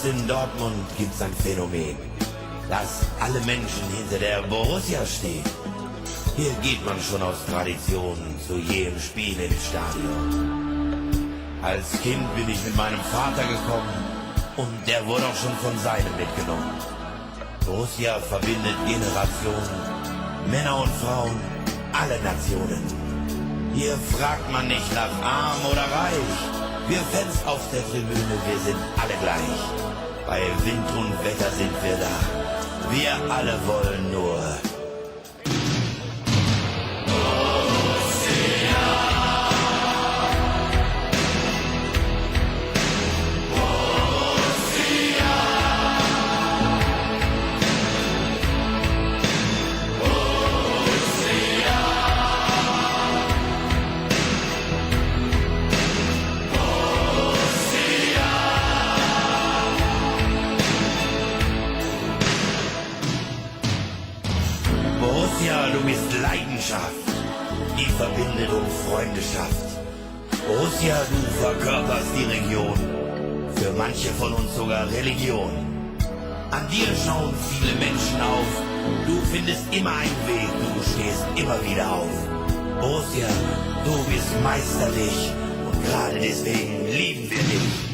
in Dortmund gibt's ein Phänomen, dass alle Menschen hinter der Borussia stehen. Hier geht man schon aus Tradition zu jedem Spiel ins Stadion. Als Kind bin ich mit meinem Vater gekommen und der wurde auch schon von seinem mitgenommen. Borussia verbindet Generationen, Männer und Frauen, alle Nationen. Hier fragt man nicht nach arm oder reich. Wir Fans auf der Tribüne, wir sind alle gleich. Bei Wind und Wetter sind wir da. Wir alle wollen nur Borussia, du bist Leidenschaft, die Verbindung Freundschaft. Borussia, du verkörperst die Region, für manche von uns sogar Religion. An dir schauen viele Menschen auf, du findest immer einen Weg, du stehst immer wieder auf. Borussia, du bist meisterlich und gerade deswegen lieben wir dich.